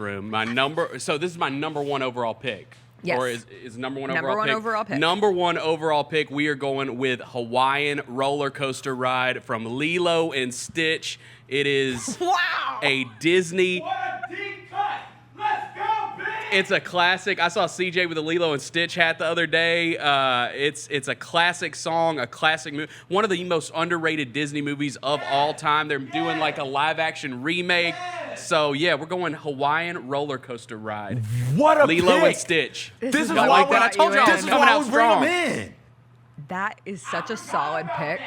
room. So this is my number one overall pick. Yes. Or is number one Number overall one pick? overall pick. Number one overall pick. We are going with Hawaiian Roller Coaster Ride from Lilo and Stitch. It is a Disney. What a deep cut! Let's go, big! It's a classic. I saw CJ with a Lilo and Stitch hat the other day. It's a classic song, a classic movie. One of the most underrated Disney movies of all time. They're doing like a live action remake. So yeah, we're going Hawaiian Roller Coaster Ride. What a Lilo pick. and Stitch. This This is is why why we brought I told you y'all in. it's This is coming why out we bring strong. them in. That is such a solid pick.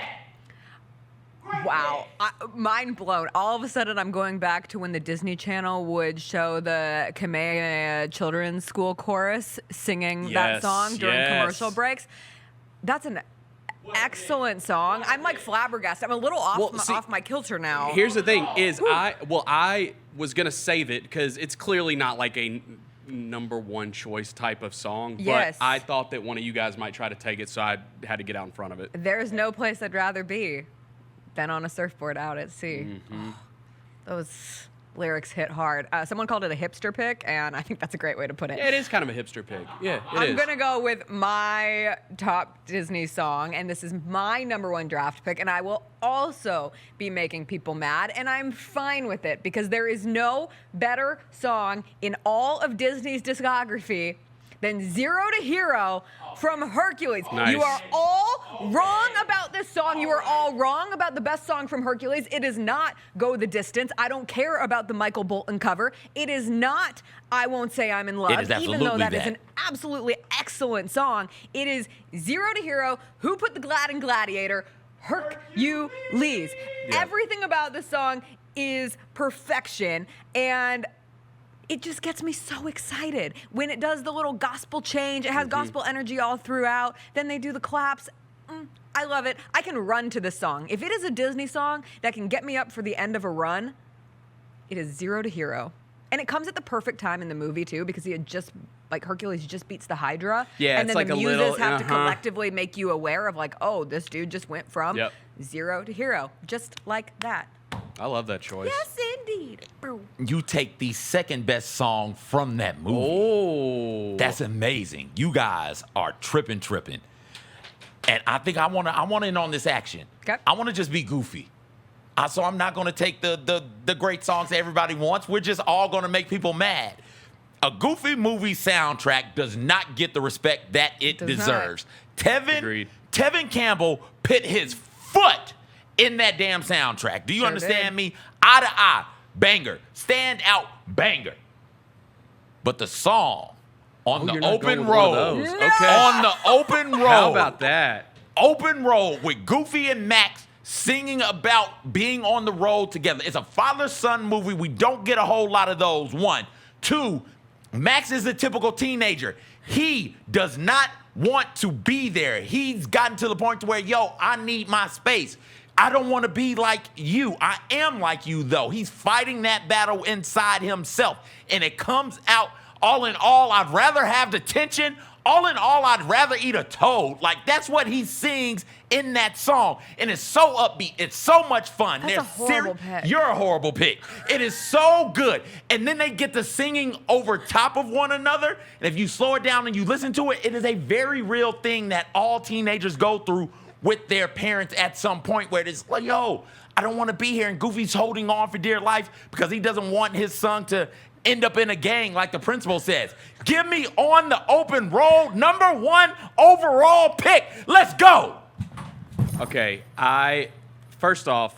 Wow. Mind blown. All of a sudden, I'm going back to when the Disney Channel would show the Kamehameha Children's School Chorus singing that Yes, song during yes. commercial breaks. That's an excellent song. I'm like flabbergasted. I'm a little off my kilter now. Here's the thing: is I was gonna save it because it's clearly not like a number one choice type of song. Yes. But I thought that one of you guys might try to take it, so I had to get out in front of it. There's no place I'd rather be than on a surfboard out at sea. Mm-hmm. Those lyrics hit hard. Someone called it a hipster pick, and I think that's a great way to put it. Yeah, it is kind of a hipster pick. Yeah, it I'm is. going to go with my top Disney song, and this is my number one draft pick, and I will also be making people mad, and I'm fine with it because there is no better song in all of Disney's discography than Zero to Hero from Hercules. Nice. You are all wrong about this song. You are all wrong about the best song from Hercules. It is not Go the Distance. I don't care about the Michael Bolton cover. It is not I Won't Say I'm in Love, It is even though absolutely that is that. an absolutely excellent song. It is Zero to Hero, Who Put the Glad in Gladiator, Hercules. Yeah. Everything about this song is perfection, and it just gets me so excited. When it does the little gospel change, it has gospel energy all throughout. Then they do the claps. I love it. I can run to this song. If it is a Disney song that can get me up for the end of a run, it is Zero to Hero. And it comes at the perfect time in the movie, too, because he had just, like, Hercules just beats the Hydra. Yeah, and it's then like the a muses little- have to collectively make you aware of, like, oh, this dude just went from Yep. Zero to Hero. Just like that. I love that choice. Yes, indeed. You take the second best song from that movie. Oh. That's amazing. You guys are tripping. And I think I want in on this action. Okay. I want to just be goofy. So I'm not going to take the great songs that everybody wants. We're just all going to make people mad. A Goofy movie soundtrack does not get the respect that it Does not. deserves. Agreed. Tevin Campbell put his foot in that damn soundtrack. Do you Sure understand did. me? Eye to eye, banger. Stand out, banger. But the song on the you're not going open with one of road, those. Okay. on the open road, How about that? open road with Goofy and Max singing about being on the road together. It's a father-son movie. We don't get a whole lot of those. One. Two, Max is a typical teenager. He does not want to be there. He's gotten to the point to where, I need my space. I don't want to be like you. I am like you, though. He's fighting that battle inside himself. And it comes out, all in all, I'd rather have the tension. All in all, I'd rather eat a toad. Like, that's what he sings in that song. And it's so upbeat. It's so much fun. That's a horrible pick. You're a horrible pick. It is so good. And then they get to singing over top of one another. And if you slow it down and you listen to it, it is a very real thing that all teenagers go through with their parents at some point where it's like, I don't want to be here. And Goofy's holding on for dear life because he doesn't want his son to end up in a gang like the principal says. Give me On the Open Road, number one overall pick. Let's go. Okay, first off,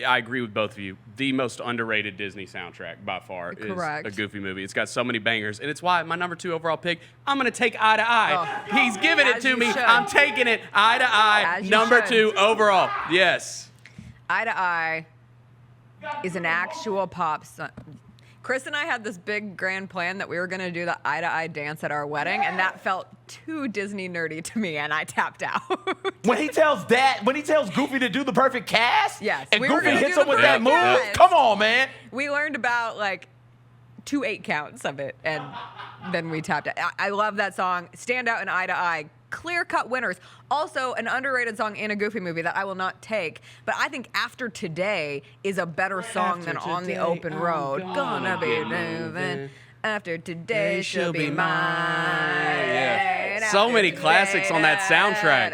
I agree with both of you. The most underrated Disney soundtrack by far Correct. is a Goofy movie. It's got so many bangers, and it's why my number two overall pick, I'm going to take Eye to Eye. Oh. He's giving it As to you me. should. I'm taking it Eye to Eye, As you number should. two overall. Yes. Eye to Eye is an actual pop song. Chris and I had this big grand plan that we were going to do the Eye to Eye dance at our wedding, and that felt too Disney nerdy to me, and I tapped out. When he tells Goofy to do the perfect cast, Yes, and we were Goofy gonna hits do him the with that perfect move, cast. come on, man. We learned about like 2 8 counts of it, and then we tapped out. I love that song. Stand Out and Eye to Eye, clear-cut winners. Also, an underrated song in a Goofy movie that I will not take, but I think After Today is a better song than On the Open Road. Gonna be moving. After today, she'll be mine. Yeah. So many classics on that soundtrack.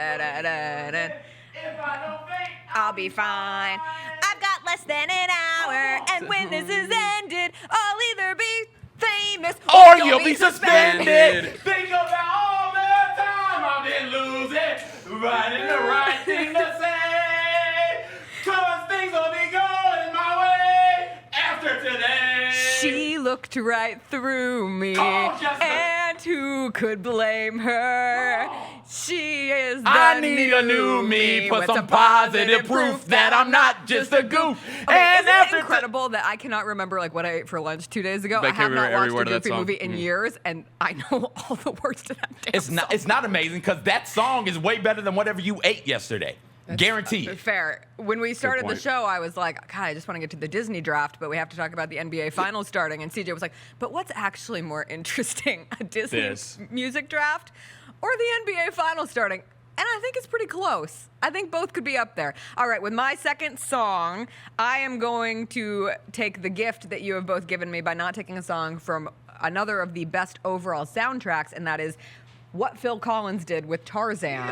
If I don't think I'll be fine. I've got less than an hour, and when this is ended, I'll either be famous Or you'll be suspended. think about all the time I've been losing, writing the right thing to say, 'cause things will be going my way after today. She looked right through me, Oh, Jessica. and who could blame her? She is the I need a new me, put with some positive proof that I'm not just a goof. Okay, And isn't it after incredible that I cannot remember like what I ate for lunch 2 days ago? But I can have you not remember every watched a word of that Goofy song? movie in years, and I know all the words to that damn song. it's not amazing because that song is way better than whatever you ate yesterday. Guaranteed. Fair. When we started the point. show, I was like, God, I just want to get to the Disney draft, but we have to talk about the NBA Finals starting. And CJ was like, but what's actually more interesting, a Disney This. music draft or the NBA Finals starting? And I think it's pretty close. I think both could be up there. All right, with my second song, I am going to take the gift that you have both given me by not taking a song from another of the best overall soundtracks, and that is what Phil Collins did with Tarzan.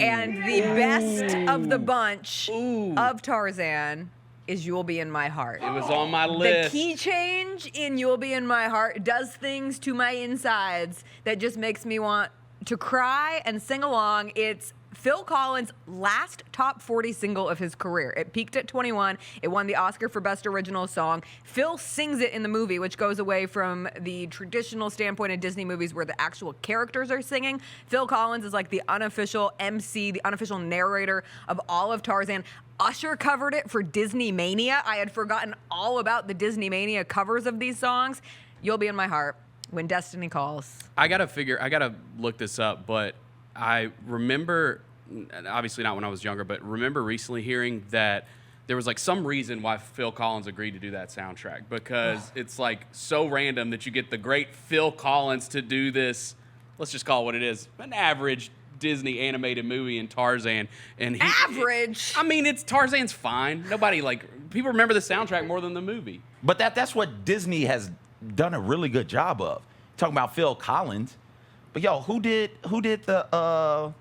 And the best of the bunch of Tarzan is You'll Be in My Heart. It was on my The list. key change in You'll Be in My Heart does things to my insides that just makes me want to cry and sing along. It's Phil Collins' last top 40 single of his career. It peaked at 21. It won the Oscar for Best Original Song. Phil sings it in the movie, which goes away from the traditional standpoint of Disney movies where the actual characters are singing. Phil Collins is like the unofficial MC, the unofficial narrator of all of Tarzan. Usher covered it for Disney Mania. I had forgotten all about the Disney Mania covers of these songs. You'll Be in My Heart, When Destiny Calls. I gotta look this up, but I remember, obviously not when I was younger, but remember recently hearing that there was like some reason why Phil Collins agreed to do that soundtrack, because it's like so random that you get the great Phil Collins to do this, let's just call it what it is, an average Disney animated movie in Tarzan. And he, Average? I mean, it's Tarzan's fine. Nobody people remember the soundtrack more than the movie. But that's what Disney has done a really good job of. Talking about Phil Collins. But yo, who did the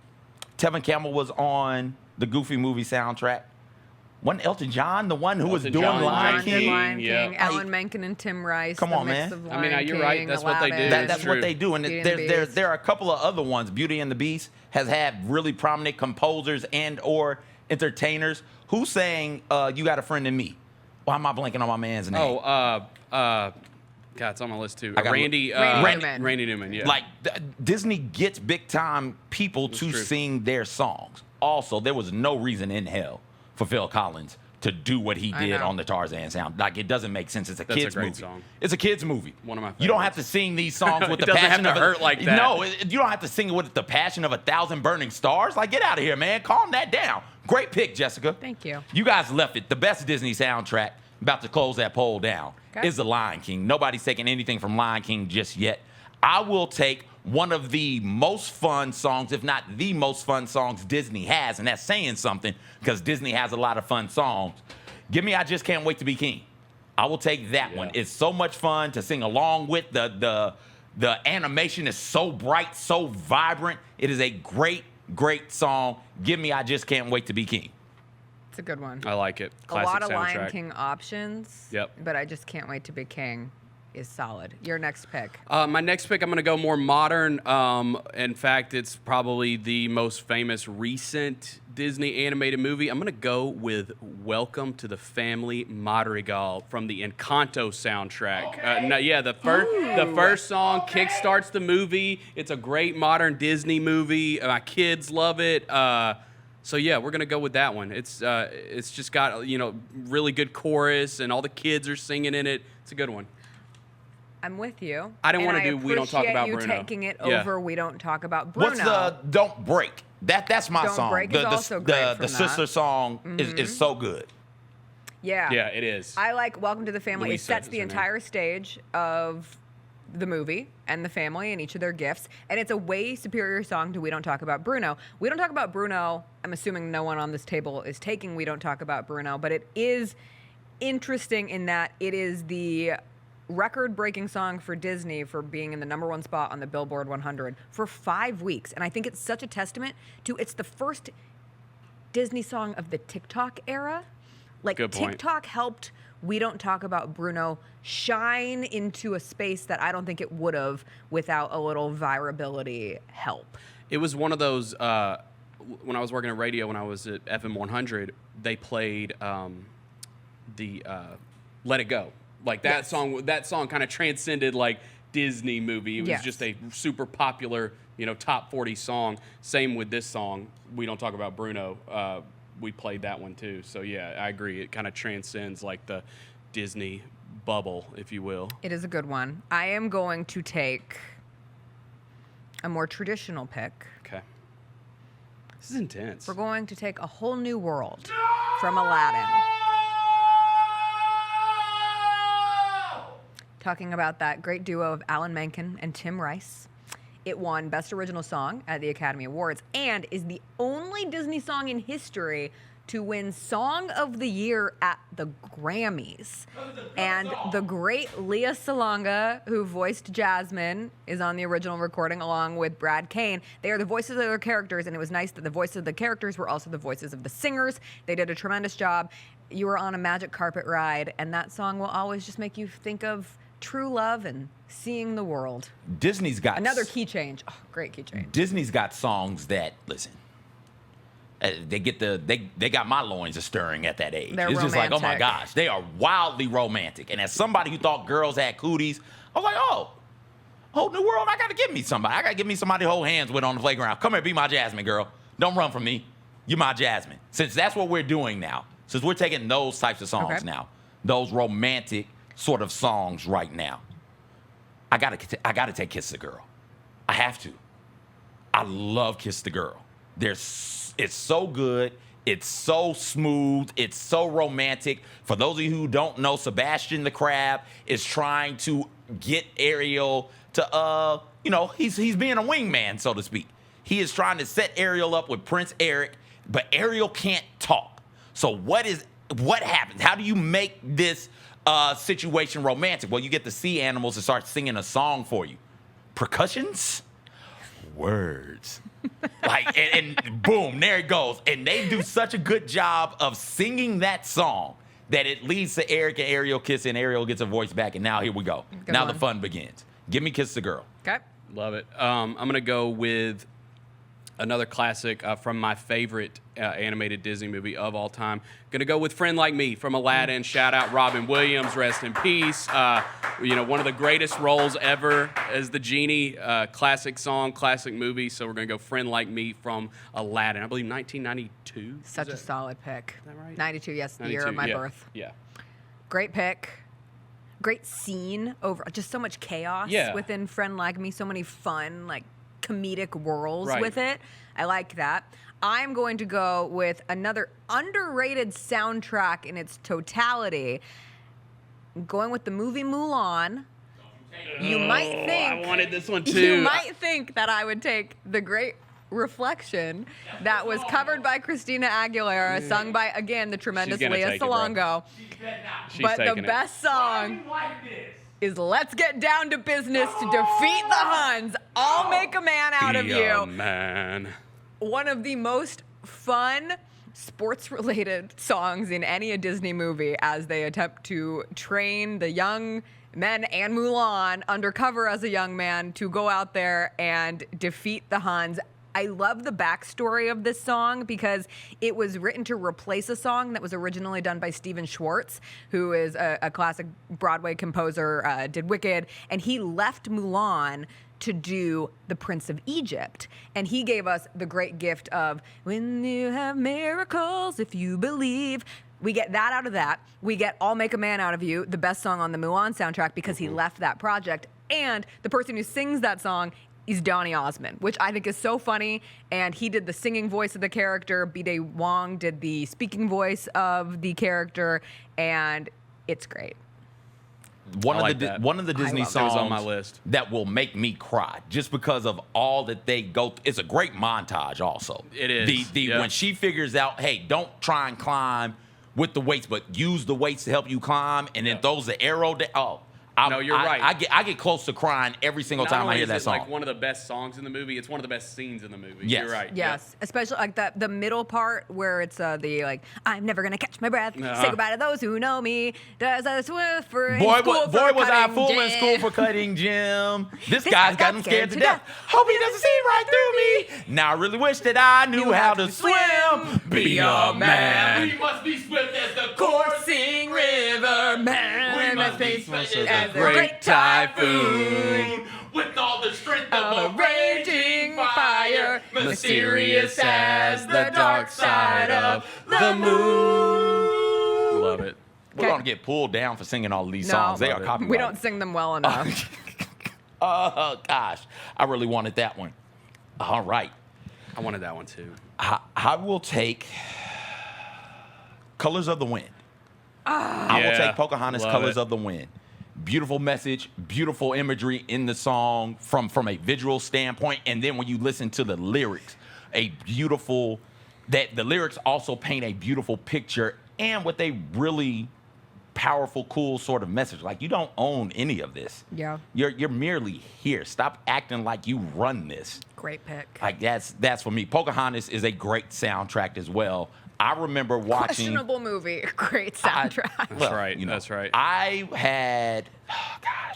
Tevin Campbell was on the Goofy movie soundtrack? Wasn't Elton John the one who was Elton doing John, Lion John King? King. Lion yeah. King, Alan Menken and Tim Rice. Come the on, mix man. of I mean, Lion you're right. King, That's what they Aladdin. do. That's true. what they do. And Beauty and the there Beast. are a couple of other ones. Beauty and the Beast has had really prominent composers and or entertainers who sang You Got a Friend in Me. Why am I blanking on my man's name? God, it's on my list too. I gotta Randy Newman. Randy Newman, yeah. Like Disney gets big time people to true. sing their songs. Also, there was no reason in hell for Phil Collins to do what he I did know. on the Tarzan sound. Like, it doesn't make sense. It's a That's a kid's great movie. song. It's a kid's movie. One of my You don't favorites. have to sing these songs with It the doesn't have passion to of hurt like that. No, you don't have to sing it with the passion of 1,000 burning stars. Like, get out of here, man. Calm that down. Great pick, Jessica. Thank you. You guys left it. The best Disney soundtrack, about to close that poll down, Okay. is The Lion King. Nobody's taking anything from Lion King just yet. I will take one of the most fun songs, if not the most fun songs Disney has, and that's saying something because Disney has a lot of fun songs. Give me I Just Can't Wait to Be King. I will take that one. It's so much fun to sing along with. The animation is so bright, so vibrant. It is a great, great song. Give me I Just Can't Wait to Be King. It's a good one. I like it. A Classic lot of soundtrack. Lion King options. Yep. But I Just Can't Wait to Be King is solid. Your next pick. My next pick, I'm going to go more modern. In fact, it's probably the most famous recent Disney animated movie. I'm going to go with Welcome to the Family Madrigal from the Encanto soundtrack. The first song kickstarts the movie. It's a great modern Disney movie. My kids love it. So yeah, we're gonna go with that one. It's just got really good chorus and all the kids are singing in it. It's a good one. I'm with you. I didn't And wanna do We Don't Talk About you Bruno. taking it Yeah. over We Don't Talk About Bruno. What's the Don't Break? That's my Don't song. Break is also great the from that. sister song is so good. Yeah. Yeah, it is. I like Welcome to the Family. Louisa It sets is the her name. entire stage of the movie and the family and each of their gifts, and it's a way superior song to We Don't Talk About Bruno. We Don't Talk About Bruno, I'm assuming no one on this table is taking We Don't Talk About Bruno, but it is interesting in that it is the record-breaking song for Disney for being in the #1 spot on the Billboard 100 for 5 weeks, and I think it's such a testament to it's the first Disney song of the TikTok era. Like, Good point. TikTok helped We Don't Talk About Bruno shine into a space that I don't think it would have without a little virability help. It was one of those, when I was working at radio, when I was at FM 100, they played the Let It Go. Like, that song kind of transcended, like, Disney movie. It was Yes. just a super popular, top 40 song. Same with this song, We Don't Talk About Bruno. We played that one too. So yeah, I agree. It kind of transcends like the Disney bubble, if you will. It is a good one. I am going to take a more traditional pick. Okay. This is intense. We're going to take A Whole New World from Aladdin. Talking about that great duo of Alan Menken and Tim Rice. It won Best Original Song at the Academy Awards and is the only Disney song in history to win Song of the Year at the Grammys. And the great Leah Salonga, who voiced Jasmine, is on the original recording along with Brad Kane. They are the voices of their characters, and it was nice that the voices of the characters were also the voices of the singers. They did a tremendous job. You were on a magic carpet ride, and that song will always just make you think of true love and seeing the world. Disney's got Another key change. Oh, great key change. Disney's got songs that, listen, they got my loins a stirring at that age. They're it's just like, oh my romantic. gosh, they are wildly romantic. And as somebody who thought girls had cooties, I was like, oh, whole new world, I gotta give me somebody. I gotta give me somebody to hold hands with on the playground. Come here, be my Jasmine, girl. Don't run from me. You're my Jasmine. Since that's what we're doing now, since we're taking those types of songs now, those romantic sort of songs right now, I gotta take Kiss the Girl. I have to. I love Kiss the Girl. It's so good. It's so smooth. It's so romantic. For those of you who don't know, Sebastian the Crab is trying to get Ariel to, he's being a wingman, so to speak. He is trying to set Ariel up with Prince Eric, but Ariel can't talk. So what happens? How do you make this situation romantic? Well, you get the sea animals to start singing a song for you. Percussions? Words. and boom, there it goes. And they do such a good job of singing that song that it leads to Eric and Ariel kissing. Ariel gets her voice back, and now here we go. Good now one. the fun begins. Give me Kiss the Girl. Okay. Love it. I'm going to go with another classic from my favorite animated Disney movie of all time. Going to go with Friend Like Me from Aladdin. Shout out Robin Williams, rest in peace. One of the greatest roles ever as the genie. Classic song, classic movie. So we're going to go Friend Like Me from Aladdin. I believe 1992. Such a solid pick. Is that right? 92, yes, the year of my birth. Yeah. Great pick. Great scene over just so much chaos within Friend Like Me, so many fun, like comedic whirls with it. I like that. I'm going to go with another underrated soundtrack in its totality. I'm going with the movie Mulan. You might think I wanted this one too. You might think that I would take the great Reflection that was covered by Christina Aguilera, sung by, again, the tremendous gonna Leah take it, bro. Salongo. She's But the taking it. best song is Let's Get Down to Business to Defeat the Huns. I'll make a man out of Be a you. man. One of the most fun sports-related songs in any Disney movie as they attempt to train the young men and Mulan undercover as a young man to go out there and defeat the Huns. I love the backstory of this song because it was written to replace a song that was originally done by Stephen Schwartz, who is a classic Broadway composer, did Wicked, and he left Mulan to do The Prince of Egypt. And he gave us the great gift of, when you have miracles, if you believe. We get that out of that. We get I'll Make a Man Out of You, the best song on the Mulan soundtrack, because he left that project. And the person who sings that song is Donny Osmond, which I think is so funny. And he did the singing voice of the character. B-Day Wong did the speaking voice of the character. And it's great. one of the Disney love it. That was songs on my list. that will make me cry just because of all that they go. It's a great montage, also. It is, yeah. When she figures out, hey, don't try and climb with the weights, but use the weights to help you climb, and then throws the arrow down. Oh. No, you're right. I get close to crying every single Not time only I hear is that it song. like one of the best songs in the movie, it's one of the best scenes in the movie. Yes. You're right. Yes, especially like the middle part where it's the like I'm never gonna catch my breath. Uh-huh. Say goodbye to those who know me. Does I swear for in Boy, school boy, for was I cutting fool in gym. school for cutting gym. This This guy's guy's got him scared to death. death. Hope he doesn't see right through me. Now I really wish that I knew how to swim. Be a man. We must be swift as the Coursing river, man, We must be swift swift as as the the great typhoon. with all the strength Of of a raging fire, mysterious as the dark side of the moon. Love it. We're Okay. gonna get pulled down for singing all of these No, songs. They are love it. copyrighted. We don't sing them well enough. Oh gosh, I really wanted that one. All right, I wanted that one too. I will take "Colors of the Wind." I will Yeah, take Pocahontas' love "Colors it. of the Wind." Beautiful message, beautiful imagery in the song from a visual standpoint, and then when you listen to the lyrics, the lyrics also paint a beautiful picture and with a really powerful, cool sort of message. Like, you don't own any of this. Yeah. You're merely here. Stop acting like you run this. Great pick. Like, that's for me. Pocahontas is a great soundtrack as well. I remember watching. Questionable movie. Great soundtrack. That's right. That's right. I had,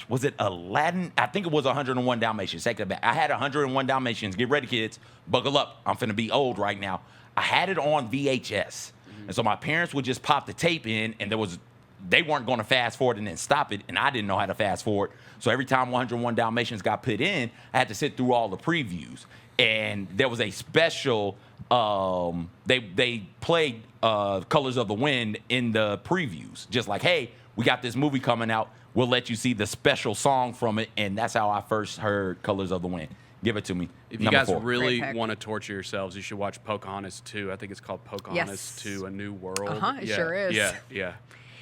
was it Aladdin? I think it was 101 Dalmatians. Take that back. I had 101 Dalmatians. Get ready, kids. Buckle up. I'm finna be old right now. I had it on VHS. And so my parents would just pop the tape in, and they weren't going to fast forward and then stop it, and I didn't know how to fast forward. So every time 101 Dalmatians got put in, I had to sit through all the previews. And there was a special, they played Colors of the Wind in the previews. Just like, hey, we got this movie coming out. We'll let you see the special song from it. And that's how I first heard Colors of the Wind. Give it to me. If you Number guys 4. really Great pick. want to torture yourselves, you should watch Pocahontas 2. I think it's called Pocahontas Yes. 2: A New World. It sure is. Yeah, yeah.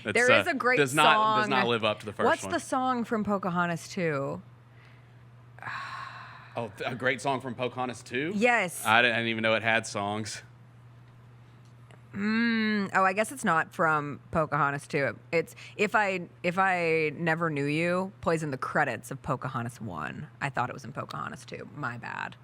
That's, There is a great does song. not does not live up to the first What's one. the song from Pocahontas 2? Oh, a great song from Pocahontas 2? Yes. I didn't even know it had songs. Oh, I guess it's not from Pocahontas 2. It's If I Never Knew You plays in the credits of Pocahontas 1. I thought it was in Pocahontas 2. My bad.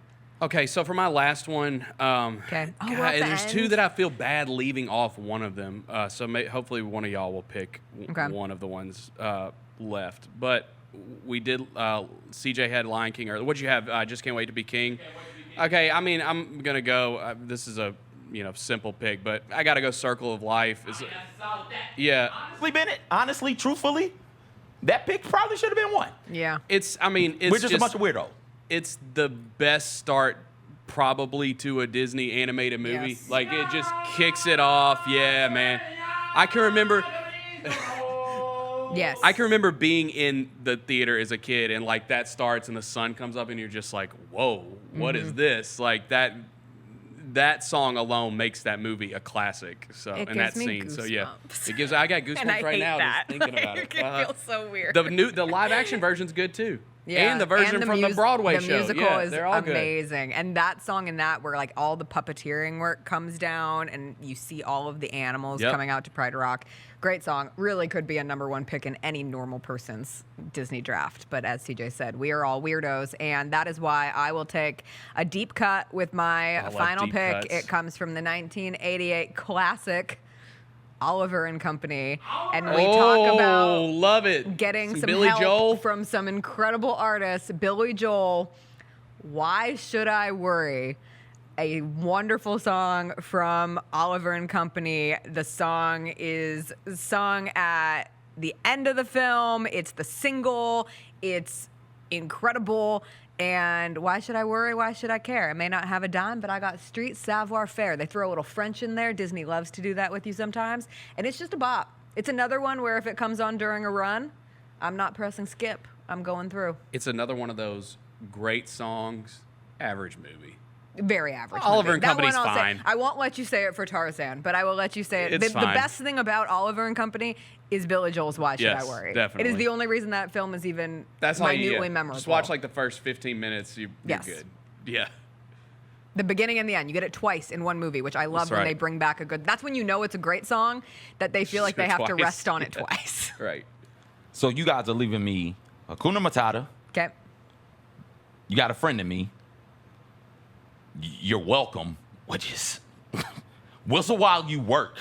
Okay, so for my last one, Okay. Oh, we're at the there's two end. that I feel bad leaving off one of them. Hopefully one of y'all will pick Okay. one of the ones left. But we did. CJ had Lion King. Or what'd you have? I Just Can't Wait to Be King. Okay, I mean I'm gonna go. This is a simple pick, but I gotta go Circle of Life. Yeah. Honestly, Bennett, honestly, truthfully, that pick probably should have been one. Yeah. It's We're just a bunch of weirdos. It's the best start probably to a Disney animated movie. Yes. Like, it just kicks it off. Yeah, man. I can remember Yes. I can remember being in the theater as a kid, and like that starts and the sun comes up and you're just like, whoa, what is this? Like that song alone makes that movie a classic. So It and that gives me scene. So yeah. goosebumps. I got goosebumps And I right hate now that. just thinking about it. It feels so weird. The live action version's good too. Yeah, And the version from the Broadway show. The musical Yeah, is they're all good. amazing. And that song and that where like all the puppeteering work comes down and you see all of the animals Yep. coming out to Pride Rock. Great song. Really could be a #1 pick in any normal person's Disney draft. But as CJ said, we are all weirdos. And that is why I will take a deep cut with my love final deep pick. cuts. It comes from the 1988 classic Oliver and Company. And we Oh, talk about love it. getting some Billy help Joel. from some incredible artists. Billy Joel, Why Should I Worry? A wonderful song from Oliver and Company. The song is sung at the end of the film. It's the single. It's incredible. And why should I worry? Why should I care? I may not have a dime, but I got street savoir faire. They throw a little French in there. Disney loves to do that with you sometimes. And it's just a bop. It's another one where if it comes on during a run, I'm not pressing skip. I'm going through. It's another one of those great songs, average movie. Very average. Oliver movie. and That Company's one I'll say. fine. I won't let you say it for Tarzan, but I will let you say it. It's The fine. best thing about Oliver and Company is Billy Joel's Why Should Yes, I Worry? It definitely. is the only reason that film is even That's how you minutely memorable. Just watch like the first 15 minutes. You're Yes. good. Yeah. the beginning and the end. You get it twice in one movie, which I love That's when right. they bring back a good. That's when you know it's a great song, that they feel like they have to Twice. rest on it Yeah. twice. Right. So you guys are leaving me Hakuna Matata. Okay. You got a friend in me. You're welcome, which is whistle while you work.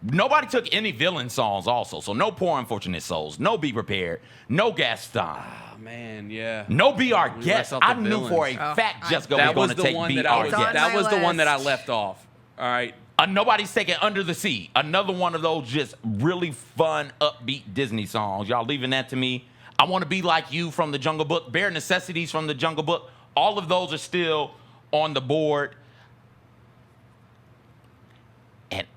Nobody took any villain songs also. So no Poor Unfortunate Souls, no Be Prepared, no Gaston, Oh, man, yeah. no Be Our We Guest. left out I the knew for a villains. fact Jessica That was was going to the take one Be that I Our was. on Guest. That my was the one that I list. left off. All right. Nobody's taking Under the Sea. Another one of those just really fun, upbeat Disney songs. Y'all leaving that to me. I Want to Be Like You from the Jungle Book. Bare Necessities from the Jungle Book. All of those are still on the board. And,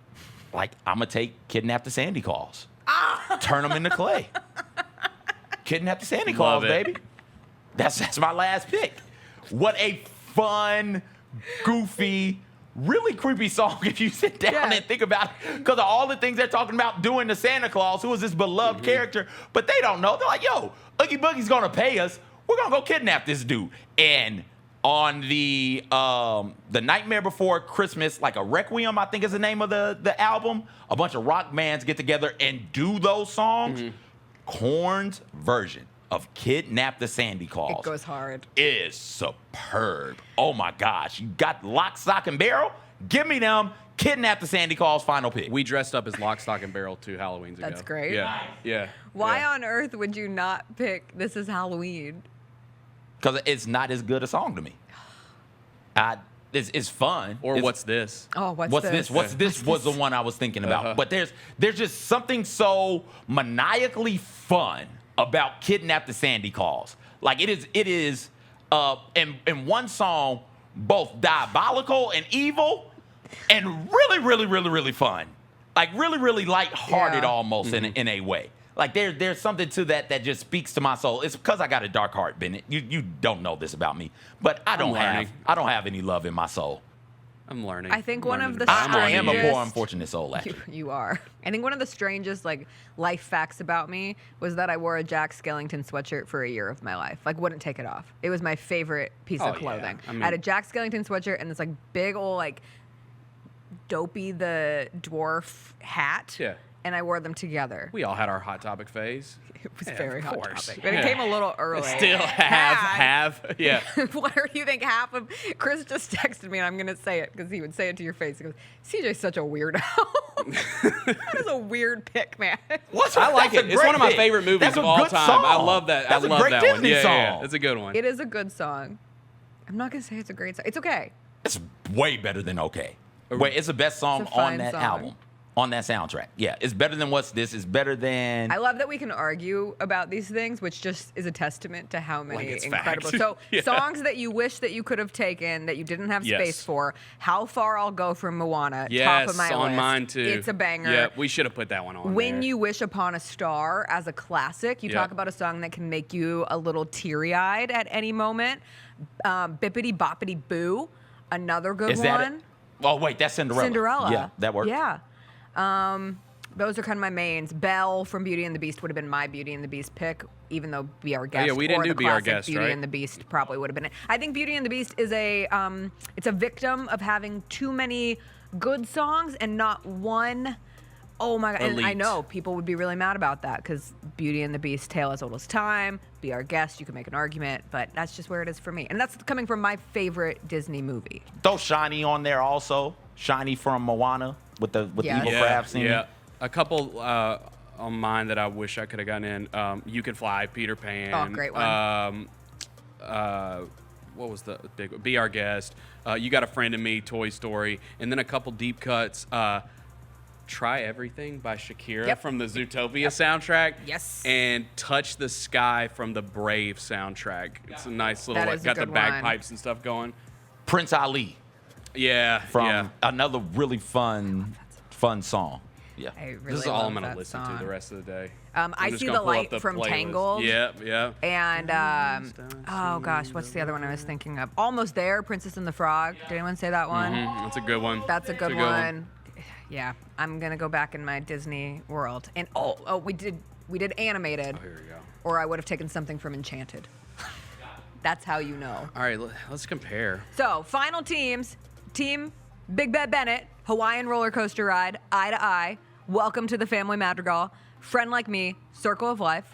like, I'm going to take Kidnap the Sandy Claus. Turn them into clay. Kidnap the Sandy Claus, Love it. baby. That's my last pick. What a fun, goofy, really creepy song if you sit down Yeah. and think about it. Because of all the things they're talking about doing to Santa Claus, who is this beloved character, but they don't know. They're like, yo, Oogie Boogie's going to pay us. We're going to go kidnap this dude. And on the Nightmare Before Christmas, like a Requiem, I think is the name of the album, a bunch of rock bands get together and do those songs. Korn's version of Kidnap the Sandy Claus It goes hard. is superb. Oh my gosh. You got Lock, Stock, and Barrel? Give me them. Kidnap the Sandy Claus final pick. We dressed up as Lock, Stock, and Barrel 2 Halloweens ago. That's great. Yeah. Yeah. Why yeah. on earth would you not pick This Is Halloween? Because it's not as good a song to me. It's fun. Or It's- What's This? Oh, what's What's this? this? What's this was the one I was thinking about. Uh-huh. But there's just something so maniacally fun about Kidnap the Sandy Claus. Like it is in one song both diabolical and evil and really fun. Like really lighthearted Yeah. almost in a way. Like there's something to that just speaks to my soul. It's because I got a dark heart, Bennett. You don't know this about me, but I don't learning. have any love in my soul. I'm learning. I think I'm one learning of the about it. I am a strangest- poor unfortunate soul, actually. You are. I think one of the strangest life facts about me was that I wore a Jack Skellington sweatshirt for a year of my life. Like wouldn't take it off. It was my favorite piece Oh, of yeah. clothing. I mean- I had a Jack Skellington sweatshirt and this big old Dopey the Dwarf hat. Yeah. And I wore them together. We all had our Hot Topic phase. It was Yeah, very of hot course. topic. But Yeah. it came a little early. Still have. Yeah. Why do you think half of Chris just texted me and I'm gonna say it because he would say it to your face. He goes, CJ's such a weirdo. That is a weird pick, man. I like it. It's one of my favorite movies That's of a all good time. song. I love that. That's I a love great that Disney one. Yeah, song. yeah, it's a good one. It is a good song. I'm not gonna say it's a great song. It's okay. It's way better than Okay. Wait, it's the best song It's a on fine that song. album, on that soundtrack. Yeah, it's better than What's This. It's better than. I love that we can argue about these things, which just is a testament to how many it's incredible. fact. So Yeah. songs that you wish that you could have taken that you didn't have Yes. space for. How Far I'll Go from Moana. Yes, top of my on list. mine too. It's a banger. Yeah, we should have put that one on. When there. You Wish Upon a Star as a classic, you Yeah. talk about a song that can make you a little teary-eyed at any moment. Bippity Boppity Boo, another good Is one. that it? Oh wait, that's Cinderella. Cinderella. Yeah, that works. Yeah. Those are kind of my mains. Belle from Beauty and the Beast would have been my Beauty and the Beast pick, even though Be Our Guest. yeah, we didn't or do the Be Our classic Guest, Beauty right? and the Beast probably would have been it. I think Beauty and the Beast is it's a victim of having too many good songs and not one. Oh my God. And I Elite. know people would be really mad about that because Beauty and the Beast, Tale as Old as Time, Be Our Guest, you can make an argument, but that's just where it is for me. And that's coming from my favorite Disney movie. Throw Shiny on there also. Shiny from Moana with the Yes. evil yeah, crab scene. yeah. A couple on mine that I wish I could have gotten in. You Can Fly, Peter Pan. Oh, great one. What was the big one? Be Our Guest. You Got a Friend in Me, Toy Story, and then a couple deep cuts. Try Everything by Shakira Yep. from the Zootopia soundtrack. Yes. And Touch the Sky from the Brave soundtrack. It's a nice little, That is a got the good one. bagpipes and stuff going. Prince Ali Yeah. from yeah. another really fun song. Yeah. I really This is all love I'm going to that listen song. to the rest of the day. I'm I just See gonna the pull up Light the from playlist. Tangled. Yeah. And oh gosh, what's the other one I was thinking of? Almost There, Princess and the Frog. Did anyone say that one? That's a good one. That's a good one. Yeah, I'm gonna go back in my Disney world. And we did animated. Oh, here we go. Or I would have taken something from Enchanted. That's how you know. All right, let's compare. So, final teams. Team Big Bed Bennett, Hawaiian roller coaster ride, Eye to Eye, Welcome to the Family Madrigal, Friend Like Me, Circle of Life.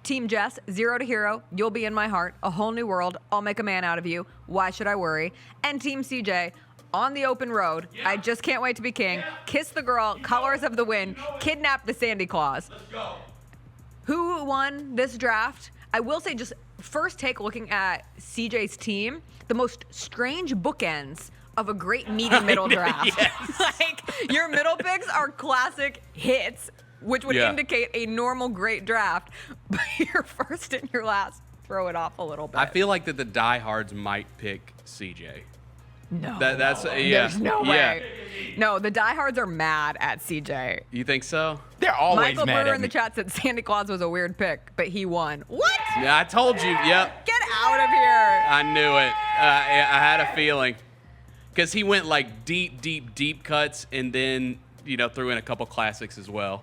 Team Jess, Zero to Hero, You'll Be in My Heart, A Whole New World, I'll Make a Man Out of You, Why Should I Worry? And Team CJ, On the Open Road, I Just Can't Wait to Be King, Kiss the Girl, Colors of the Wind, Kidnap the Sandy Claus. Let's go. Who won this draft? I will say, just first take looking at CJ's team, the most strange bookends of a great meaty middle draft. Like, your middle picks are classic hits, which would indicate a normal great draft, but your first and your last throw it off a little bit. I feel like that the diehards might pick CJ. no. That's There's no way. No, the diehards are mad at CJ. You think so? They're always Michael mad Brewer at in the me. chat said Santa Claus was a weird pick, but he won. What? Yeah, I told you. Yep. Get out of here. I knew it. I had a feeling. Because he went like deep cuts and then, threw in a couple classics as well.